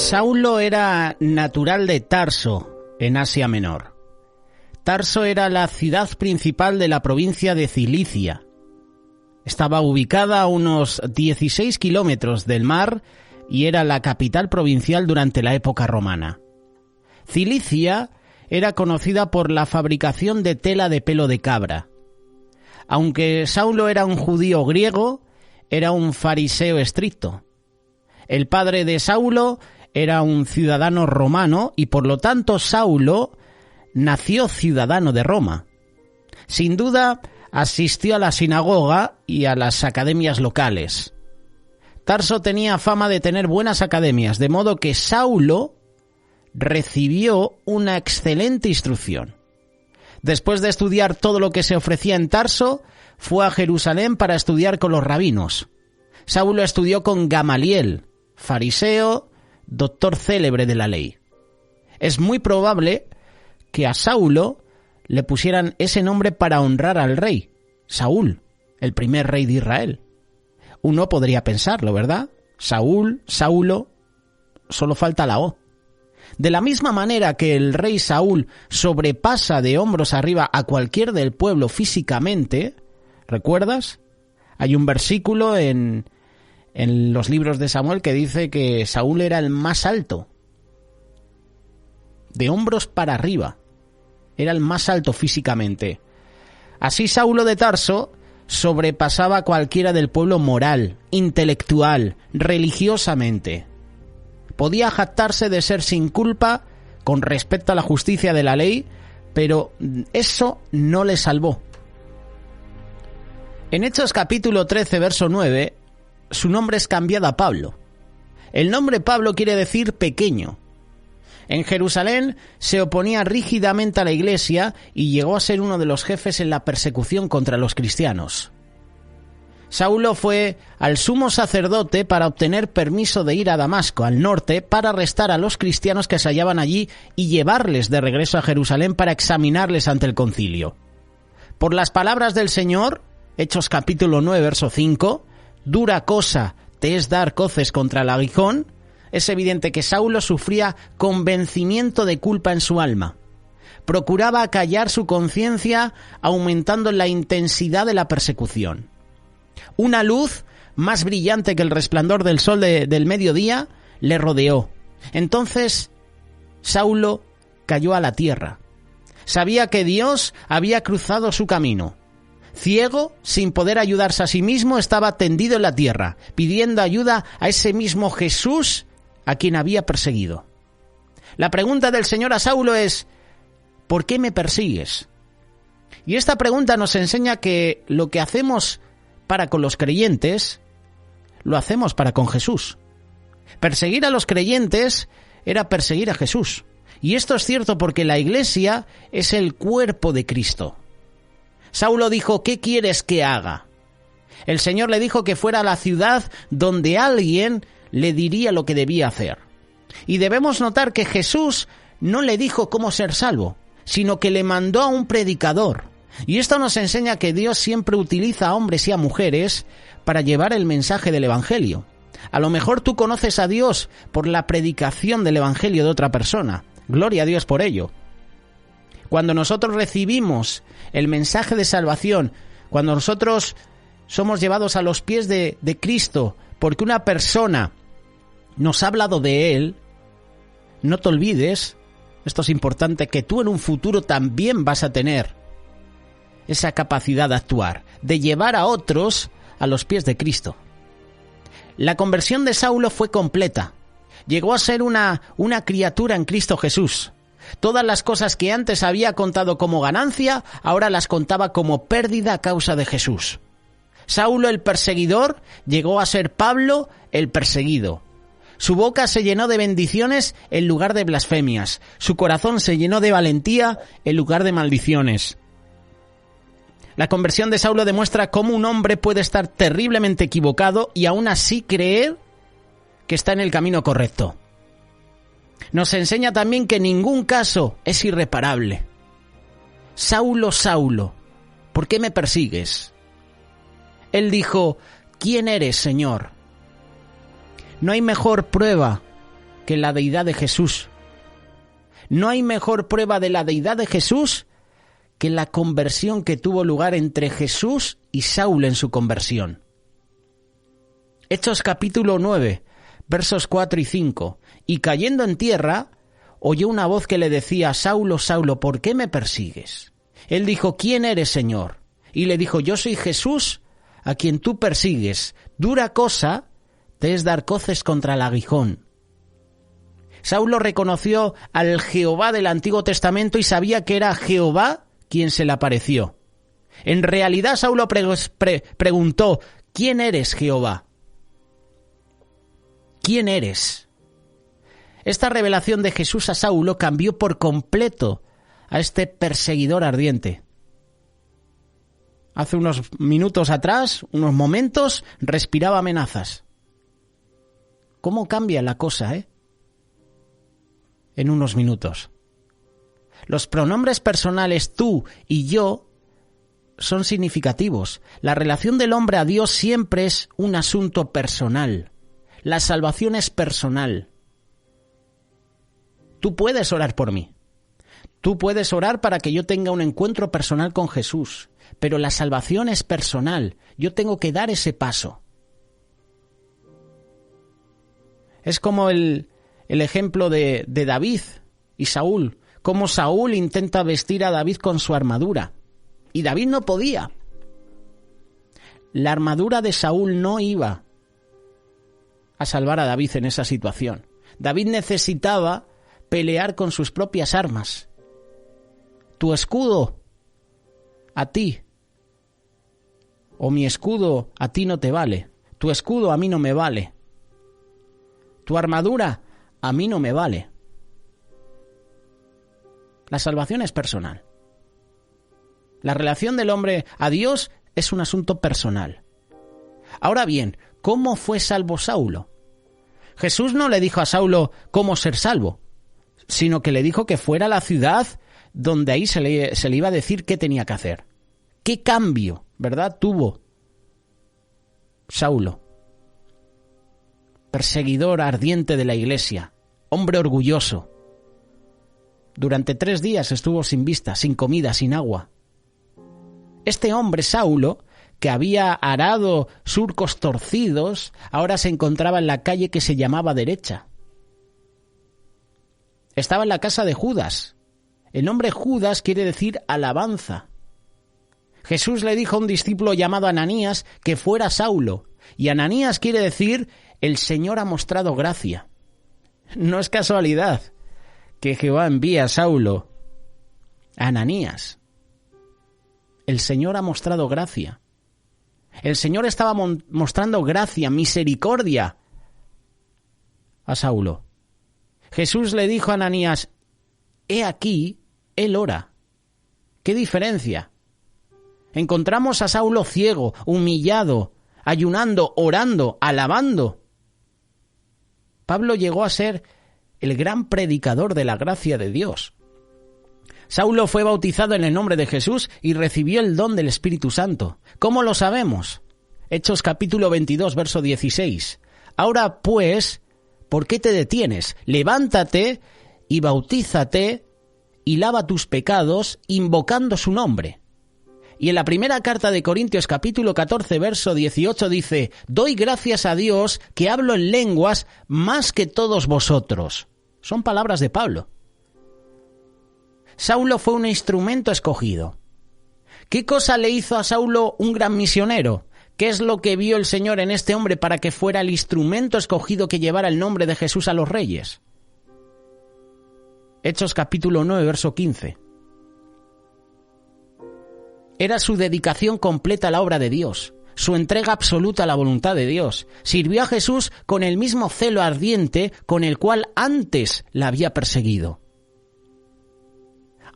Saulo era natural de Tarso, en Asia Menor. Tarso era la ciudad principal de la provincia de Cilicia. Estaba ubicada a unos 16 kilómetros del mar y era la capital provincial durante la época romana. Cilicia era conocida por la fabricación de tela de pelo de cabra. Aunque Saulo era un judío griego, era un fariseo estricto. El padre de Saulo era un ciudadano romano y por lo tanto Saulo nació ciudadano de Roma. Sin duda, asistió a la sinagoga y a las academias locales. Tarso tenía fama de tener buenas academias, de modo que Saulo recibió una excelente instrucción. Después de estudiar todo lo que se ofrecía en Tarso, fue a Jerusalén para estudiar con los rabinos. Saulo estudió con Gamaliel, fariseo, doctor célebre de la ley. Es muy probable que a Saulo le pusieran ese nombre para honrar al rey, Saúl, el primer rey de Israel. Uno podría pensarlo, ¿verdad? Saúl, Saulo, solo falta la O. De la misma manera que el rey Saúl sobrepasa de hombros arriba a cualquier del pueblo físicamente, ¿recuerdas? Hay un versículo en los libros de Samuel que dice que Saúl era el más alto, de hombros para arriba, era el más alto físicamente. Así Saulo de Tarso sobrepasaba a cualquiera del pueblo moral, intelectual, religiosamente. Podía jactarse de ser sin culpa con respecto a la justicia de la ley, pero eso no le salvó. En Hechos capítulo 13, verso 9, su nombre es cambiado a Pablo. El nombre Pablo quiere decir pequeño. En Jerusalén se oponía rígidamente a la Iglesia y llegó a ser uno de los jefes en la persecución contra los cristianos. Saulo fue al sumo sacerdote para obtener permiso de ir a Damasco, al norte, para arrestar a los cristianos que se hallaban allí y llevarles de regreso a Jerusalén para examinarles ante el concilio. Por las palabras del Señor, Hechos capítulo 9, verso 5, dura cosa te es dar coces contra el aguijón, es evidente que Saulo sufría convencimiento de culpa en su alma. Procuraba acallar su conciencia aumentando la intensidad de la persecución. Una luz más brillante que el resplandor del sol del mediodía le rodeó. Entonces Saulo cayó a la tierra. Sabía que Dios había cruzado su camino. Ciego, sin poder ayudarse a sí mismo, estaba tendido en la tierra, pidiendo ayuda a ese mismo Jesús a quien había perseguido. La pregunta del Señor a Saulo es: ¿por qué me persigues? Y esta pregunta nos enseña que lo que hacemos para con los creyentes, lo hacemos para con Jesús. Perseguir a los creyentes era perseguir a Jesús. Y esto es cierto porque la Iglesia es el cuerpo de Cristo. Saulo dijo: ¿qué quieres que haga? El Señor le dijo que fuera a la ciudad donde alguien le diría lo que debía hacer. Y debemos notar que Jesús no le dijo cómo ser salvo, sino que le mandó a un predicador. Y esto nos enseña que Dios siempre utiliza a hombres y a mujeres para llevar el mensaje del Evangelio. A lo mejor tú conoces a Dios por la predicación del Evangelio de otra persona. Gloria a Dios por ello. Cuando nosotros recibimos el mensaje de salvación, cuando nosotros somos llevados a los pies de Cristo, porque una persona nos ha hablado de Él, no te olvides, esto es importante, que tú en un futuro también vas a tener esa capacidad de actuar, de llevar a otros a los pies de Cristo. La conversión de Saulo fue completa. Llegó a ser una criatura en Cristo Jesús. Todas las cosas que antes había contado como ganancia, ahora las contaba como pérdida a causa de Jesús. Saulo el perseguidor llegó a ser Pablo el perseguido. Su boca se llenó de bendiciones en lugar de blasfemias. Su corazón se llenó de valentía en lugar de maldiciones. La conversión de Saulo demuestra cómo un hombre puede estar terriblemente equivocado y aún así creer que está en el camino correcto. Nos enseña también que ningún caso es irreparable. Saulo, Saulo, ¿por qué me persigues? Él dijo: ¿quién eres, Señor? No hay mejor prueba que la deidad de Jesús. No hay mejor prueba de la deidad de Jesús que la conversión que tuvo lugar entre Jesús y Saulo en su conversión. Hechos capítulo 9, versos 4 y 5. Y cayendo en tierra, oyó una voz que le decía: Saulo, Saulo, ¿por qué me persigues? Él dijo: ¿Quién eres, Señor? Y le dijo: Yo soy Jesús, a quien tú persigues. Dura cosa te es dar coces contra el aguijón. Saulo reconoció al Jehová del Antiguo Testamento y sabía que era Jehová quien se le apareció. En realidad Saulo preguntó: ¿Quién eres, Jehová? ¿Quién eres? Esta revelación de Jesús a Saulo cambió por completo a este perseguidor ardiente. Hace unos minutos atrás, unos momentos, respiraba amenazas. ¿Cómo cambia la cosa, en unos minutos? Los pronombres personales tú y yo son significativos. La relación del hombre a Dios siempre es un asunto personal. La salvación es personal. Tú puedes orar por mí. Tú puedes orar para que yo tenga un encuentro personal con Jesús. Pero la salvación es personal. Yo tengo que dar ese paso. Es como el ejemplo de David y Saúl. Cómo Saúl intenta vestir a David con su armadura. Y David no podía. La armadura de Saúl no iba a salvar a David en esa situación. David necesitaba pelear con sus propias armas. Tu escudo a ti, o mi escudo a ti no te vale. Tu escudo a mí no me vale. Tu armadura a mí no me vale. La salvación es personal. La relación del hombre a Dios es un asunto personal. Ahora bien, ¿cómo fue salvo Saulo? Jesús no le dijo a Saulo cómo ser salvo, sino que le dijo que fuera a la ciudad donde ahí se le iba a decir qué tenía que hacer. ¿Qué cambio, verdad, tuvo Saulo? Perseguidor ardiente de la iglesia, hombre orgulloso. Durante 3 días estuvo sin vista, sin comida, sin agua. Este hombre, Saulo, que había arado surcos torcidos, ahora se encontraba en la calle que se llamaba Derecha. Estaba en la casa de Judas. El nombre Judas quiere decir alabanza. Jesús le dijo a un discípulo llamado Ananías que fuera Saulo. Y Ananías quiere decir el Señor ha mostrado gracia. No es casualidad que Jehová envía a Saulo a Ananías. El Señor ha mostrado gracia. El Señor estaba mostrando gracia, misericordia a Saulo. Jesús le dijo a Ananías: he aquí, él ora. ¿Qué diferencia? Encontramos a Saulo ciego, humillado, ayunando, orando, alabando. Pablo llegó a ser el gran predicador de la gracia de Dios. Saulo fue bautizado en el nombre de Jesús y recibió el don del Espíritu Santo. ¿Cómo lo sabemos? Hechos capítulo 22, verso 16. Ahora pues, ¿por qué te detienes? Levántate y bautízate y lava tus pecados invocando su nombre. Y en la primera carta de Corintios capítulo 14, verso 18 dice: doy gracias a Dios que hablo en lenguas más que todos vosotros. Son palabras de Pablo. Saulo fue un instrumento escogido. ¿Qué cosa le hizo a Saulo un gran misionero? ¿Qué es lo que vio el Señor en este hombre para que fuera el instrumento escogido que llevara el nombre de Jesús a los reyes? Hechos capítulo 9, verso 15. Era su dedicación completa a la obra de Dios, su entrega absoluta a la voluntad de Dios. Sirvió a Jesús con el mismo celo ardiente con el cual antes la había perseguido.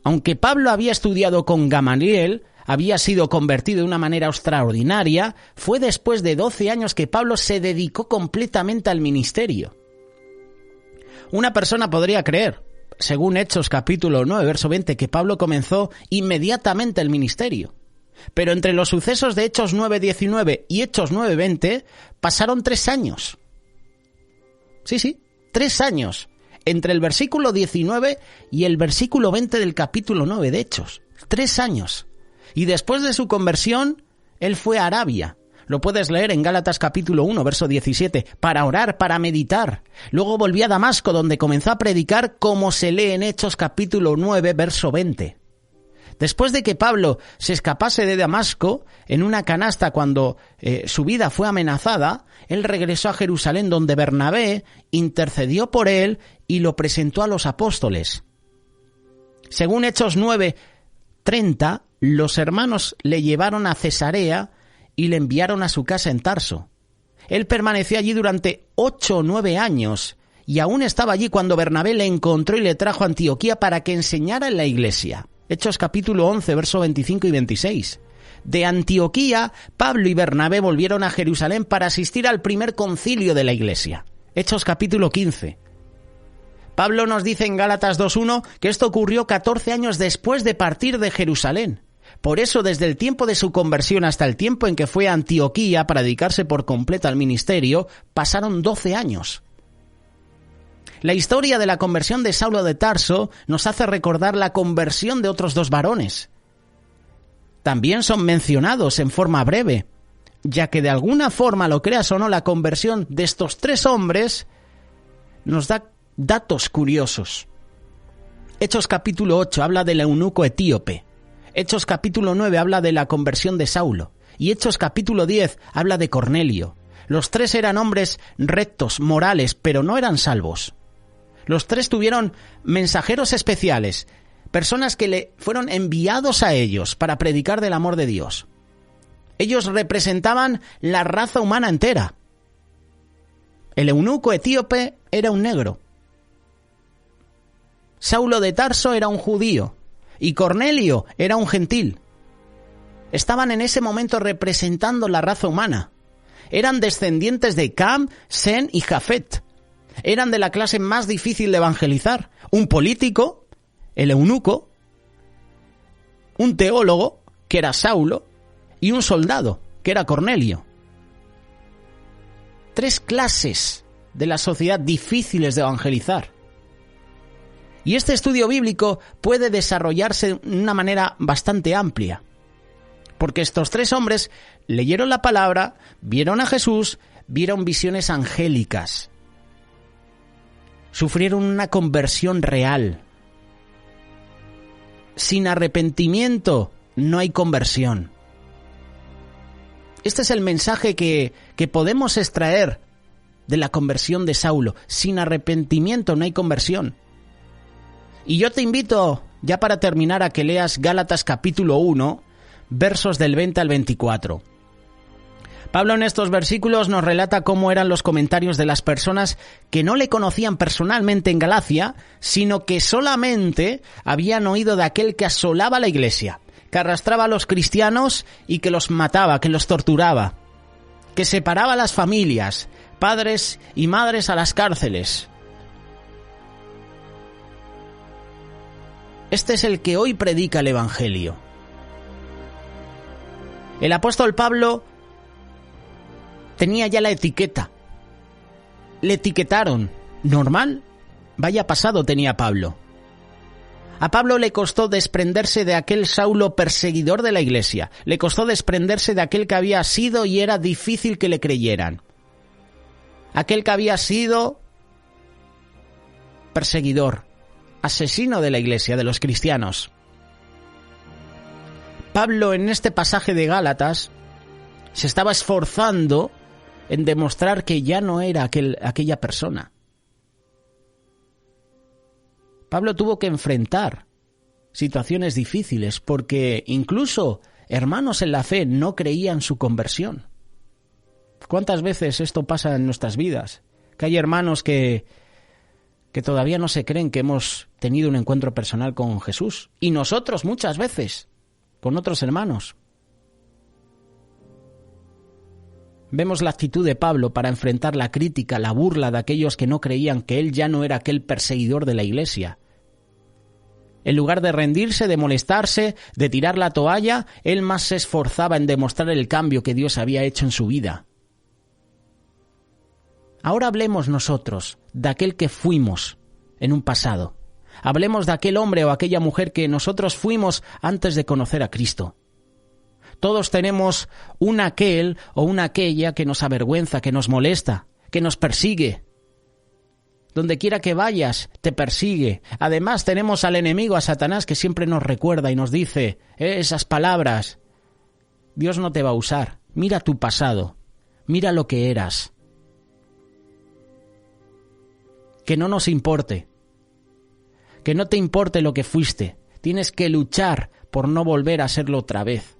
Aunque Pablo había estudiado con Gamaliel, había sido convertido de una manera extraordinaria, fue después de 12 años que Pablo se dedicó completamente al ministerio. Una persona podría creer, según Hechos capítulo 9, verso 20, que Pablo comenzó inmediatamente el ministerio. Pero entre los sucesos de Hechos 9:19 y Hechos 9:20 pasaron 3 años. Sí, 3 años, entre el versículo 19 y el versículo 20 del capítulo 9 de Hechos. 3 años. Y después de su conversión, él fue a Arabia. Lo puedes leer en Gálatas capítulo 1, verso 17, para orar, para meditar. Luego volvió a Damasco, donde comenzó a predicar, como se lee en Hechos capítulo 9, verso 20. Después de que Pablo se escapase de Damasco en una canasta cuando su vida fue amenazada, él regresó a Jerusalén, donde Bernabé intercedió por él y lo presentó a los apóstoles. Según Hechos 9:30, los hermanos le llevaron a Cesarea y le enviaron a su casa en Tarso. Él permaneció allí durante 8 o 9 años y aún estaba allí cuando Bernabé le encontró y le trajo a Antioquía para que enseñara en la iglesia. Hechos capítulo 11, verso 25 y 26. De Antioquía, Pablo y Bernabé volvieron a Jerusalén para asistir al primer concilio de la iglesia. Hechos capítulo 15. Pablo nos dice en Gálatas 2:1 que esto ocurrió 14 años después de partir de Jerusalén. Por eso, desde el tiempo de su conversión hasta el tiempo en que fue a Antioquía para dedicarse por completo al ministerio, pasaron 12 años. La historia de la conversión de Saulo de Tarso nos hace recordar la conversión de otros 2 varones. También son mencionados en forma breve, ya que de alguna forma, lo creas o no, la conversión de estos 3 hombres nos da datos curiosos. Hechos capítulo 8 habla del eunuco etíope. Hechos capítulo 9 habla de la conversión de Saulo. Y Hechos capítulo 10 habla de Cornelio. Los 3 eran hombres rectos, morales, pero no eran salvos. Los 3 tuvieron mensajeros especiales, personas que le fueron enviados a ellos para predicar del amor de Dios. Ellos representaban la raza humana entera. El eunuco etíope era un negro. Saulo de Tarso era un judío y Cornelio era un gentil. Estaban en ese momento representando la raza humana. Eran descendientes de Cam, Sem y Jafet. Eran de la clase más difícil de evangelizar. Un político, el eunuco, un teólogo, que era Saulo, y un soldado, que era Cornelio. 3 clases de la sociedad difíciles de evangelizar. Y este estudio bíblico puede desarrollarse de una manera bastante amplia, porque estos 3 hombres leyeron la palabra, vieron a Jesús, vieron visiones angélicas, sufrieron una conversión real. Sin arrepentimiento no hay conversión. Este es el mensaje que podemos extraer de la conversión de Saulo. Sin arrepentimiento no hay conversión. Y yo te invito, ya para terminar, a que leas Gálatas capítulo 1, versos del 20 al 24. Pablo en estos versículos nos relata cómo eran los comentarios de las personas que no le conocían personalmente en Galacia, sino que solamente habían oído de aquel que asolaba la iglesia, que arrastraba a los cristianos y que los mataba, que los torturaba, que separaba a las familias, padres y madres a las cárceles. Este es el que hoy predica el Evangelio. El apóstol Pablo tenía ya la etiqueta. Le etiquetaron. Normal. Vaya pasado tenía Pablo. A Pablo le costó desprenderse de aquel Saulo perseguidor de la iglesia. Le costó desprenderse de aquel que había sido y era difícil que le creyeran. Aquel que había sido perseguidor, asesino de la iglesia, de los cristianos. Pablo en este pasaje de Gálatas se estaba esforzando en demostrar que ya no era aquella persona. Pablo tuvo que enfrentar situaciones difíciles porque incluso hermanos en la fe no creían su conversión. ¿Cuántas veces esto pasa en nuestras vidas? Que hay hermanos que todavía no se creen que hemos tenido un encuentro personal con Jesús. Y nosotros muchas veces, con otros hermanos. Vemos la actitud de Pablo para enfrentar la crítica, la burla de aquellos que no creían que él ya no era aquel perseguidor de la iglesia. En lugar de rendirse, de molestarse, de tirar la toalla, él más se esforzaba en demostrar el cambio que Dios había hecho en su vida. Ahora hablemos nosotros de aquel que fuimos en un pasado. Hablemos de aquel hombre o aquella mujer que nosotros fuimos antes de conocer a Cristo. Todos tenemos un aquel o una aquella que nos avergüenza, que nos molesta, que nos persigue. Donde quiera que vayas, te persigue. Además, tenemos al enemigo, a Satanás, que siempre nos recuerda y nos dice esas palabras. Dios no te va a usar. Mira tu pasado. Mira lo que eras. Que no nos importe. Que no te importe lo que fuiste. Tienes que luchar por no volver a serlo otra vez.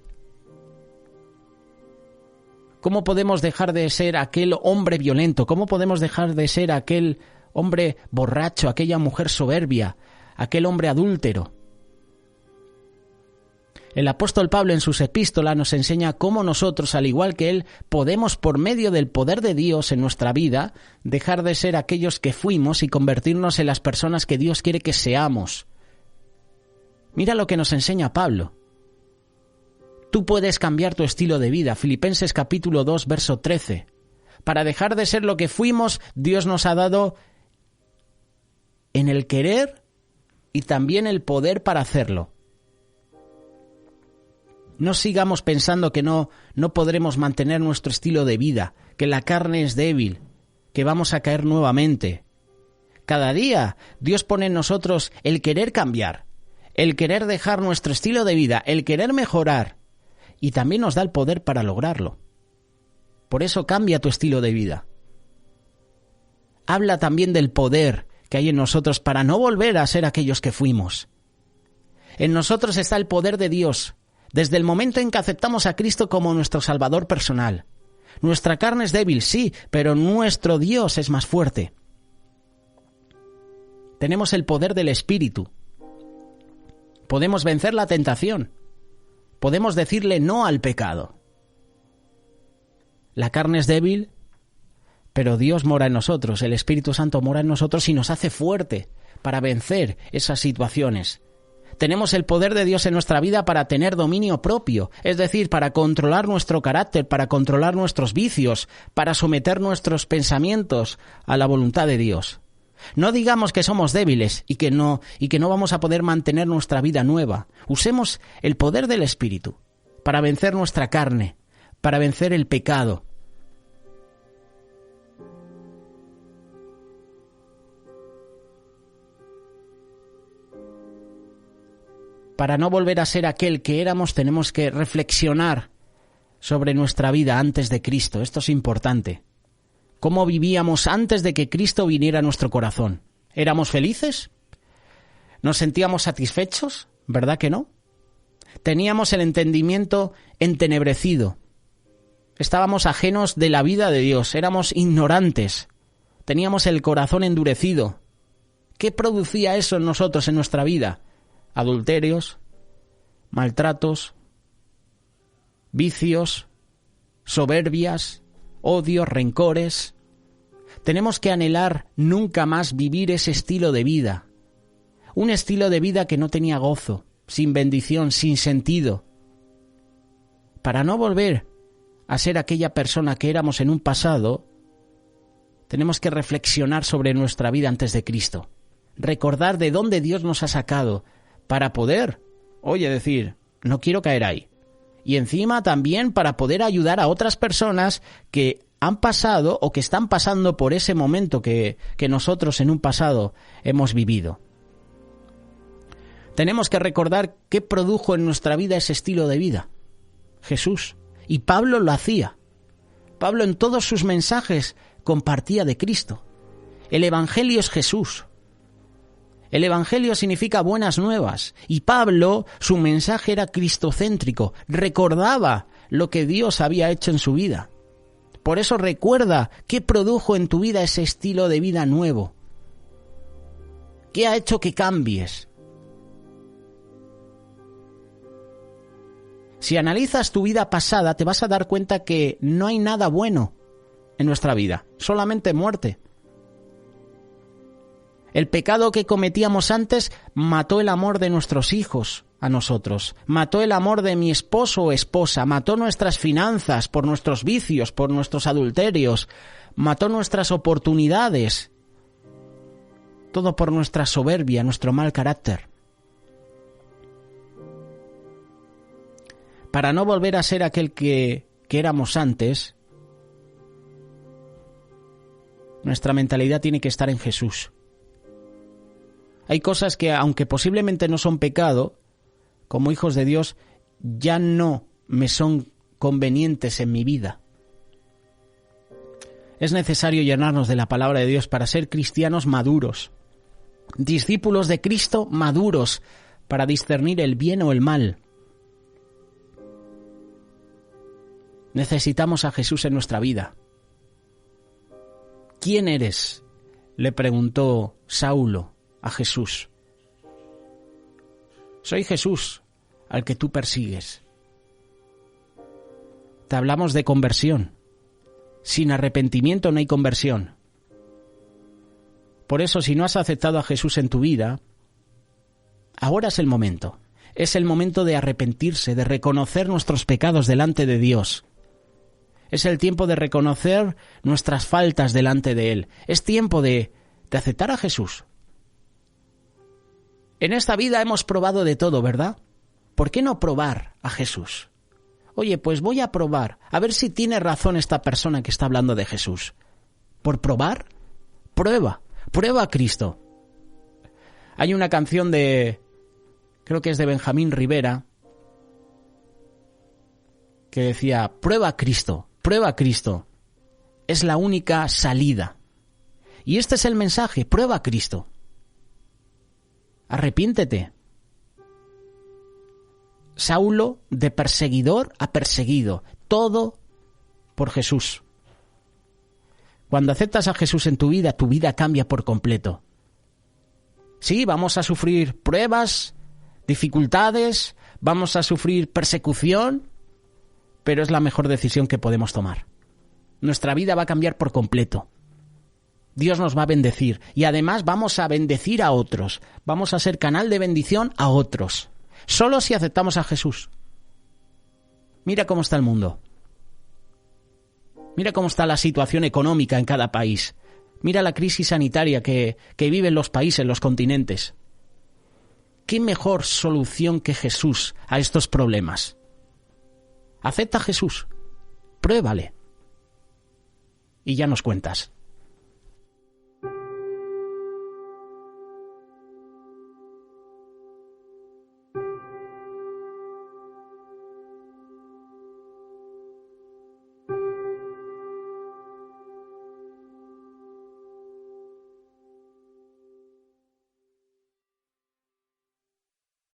¿Cómo podemos dejar de ser aquel hombre violento? ¿Cómo podemos dejar de ser aquel hombre borracho, aquella mujer soberbia, aquel hombre adúltero? El apóstol Pablo en sus epístolas nos enseña cómo nosotros, al igual que él, podemos, por medio del poder de Dios en nuestra vida, dejar de ser aquellos que fuimos y convertirnos en las personas que Dios quiere que seamos. Mira lo que nos enseña Pablo. Tú puedes cambiar tu estilo de vida. Filipenses capítulo 2, verso 13. Para dejar de ser lo que fuimos, Dios nos ha dado en el querer y también el poder para hacerlo. No sigamos pensando que no podremos mantener nuestro estilo de vida, que la carne es débil, que vamos a caer nuevamente. Cada día Dios pone en nosotros el querer cambiar, el querer dejar nuestro estilo de vida, el querer mejorar, y también nos da el poder para lograrlo. Por eso cambia tu estilo de vida. Habla también del poder que hay en nosotros para no volver a ser aquellos que fuimos. En nosotros está el poder de Dios, desde el momento en que aceptamos a Cristo como nuestro Salvador personal. Nuestra carne es débil, sí, pero nuestro Dios es más fuerte. Tenemos el poder del Espíritu. Podemos vencer la tentación. Podemos decirle no al pecado. La carne es débil, pero Dios mora en nosotros, el Espíritu Santo mora en nosotros y nos hace fuerte para vencer esas situaciones. Tenemos el poder de Dios en nuestra vida para tener dominio propio, es decir, para controlar nuestro carácter, para controlar nuestros vicios, para someter nuestros pensamientos a la voluntad de Dios. No digamos que somos débiles y que no vamos a poder mantener nuestra vida nueva. Usemos el poder del Espíritu para vencer nuestra carne, para vencer el pecado. Para no volver a ser aquel que éramos, tenemos que reflexionar sobre nuestra vida antes de Cristo. Esto es importante. ¿Cómo vivíamos antes de que Cristo viniera a nuestro corazón? ¿Éramos felices? ¿Nos sentíamos satisfechos? ¿Verdad que no? Teníamos el entendimiento entenebrecido. Estábamos ajenos de la vida de Dios. Éramos ignorantes. Teníamos el corazón endurecido. ¿Qué producía eso en nosotros, en nuestra vida? Adulterios, maltratos, vicios, soberbias, odios, rencores. Tenemos que anhelar nunca más vivir ese estilo de vida. Un estilo de vida que no tenía gozo, sin bendición, sin sentido. Para no volver a ser aquella persona que éramos en un pasado, tenemos que reflexionar sobre nuestra vida antes de Cristo. Recordar de dónde Dios nos ha sacado para poder, decir, no quiero caer ahí. Y encima también para poder ayudar a otras personas que han pasado o que están pasando por ese momento que nosotros en un pasado hemos vivido. Tenemos que recordar qué produjo en nuestra vida ese estilo de vida. Jesús. Y Pablo lo hacía. Pablo en todos sus mensajes compartía de Cristo. El Evangelio es Jesús. El Evangelio significa buenas nuevas. Y Pablo, su mensaje era cristocéntrico. Recordaba lo que Dios había hecho en su vida. Por eso recuerda qué produjo en tu vida ese estilo de vida nuevo. ¿Qué ha hecho que cambies? Si analizas tu vida pasada, te vas a dar cuenta que no hay nada bueno en nuestra vida, solamente muerte. El pecado que cometíamos antes mató el amor de nuestros hijos, a nosotros. Mató el amor de mi esposo o esposa, mató nuestras finanzas por nuestros vicios, por nuestros adulterios, mató nuestras oportunidades, todo por nuestra soberbia, nuestro mal carácter. Para no volver a ser aquel que éramos antes, nuestra mentalidad tiene que estar en Jesús. Hay cosas que, aunque posiblemente no son pecado, como hijos de Dios, ya no me son convenientes en mi vida. Es necesario llenarnos de la palabra de Dios para ser cristianos maduros, discípulos de Cristo maduros, para discernir el bien o el mal. Necesitamos a Jesús en nuestra vida. ¿Quién eres?, le preguntó Saulo a Jesús. Soy Jesús, al que tú persigues. Te hablamos de conversión. Sin arrepentimiento no hay conversión. Por eso, si no has aceptado a Jesús en tu vida, ahora es el momento. Es el momento de arrepentirse, de reconocer nuestros pecados delante de Dios. Es el tiempo de reconocer nuestras faltas delante de Él. Es tiempo de aceptar a Jesús. En esta vida hemos probado de todo, ¿verdad? ¿Por qué no probar a Jesús? Oye, pues voy a probar, a ver si tiene razón esta persona que está hablando de Jesús. ¿Por probar? Prueba a Cristo. Hay una canción creo que es de Benjamín Rivera, que decía, prueba a Cristo. Es la única salida. Y este es el mensaje, prueba a Cristo. Arrepiéntete. Saulo, de perseguidor a perseguido, todo por Jesús. Cuando aceptas a Jesús en tu vida cambia por completo. Sí, vamos a sufrir pruebas, dificultades, vamos a sufrir persecución, pero es la mejor decisión que podemos tomar. Nuestra vida va a cambiar por completo. Dios nos va a bendecir y además vamos a bendecir a otros. Vamos a ser canal de bendición a otros. Solo si aceptamos a Jesús. Mira cómo está el mundo. Mira cómo está la situación económica en cada país. Mira la crisis sanitaria que viven los países, los continentes. ¿Qué mejor solución que Jesús a estos problemas? Acepta a Jesús. Pruébale. Y ya nos cuentas.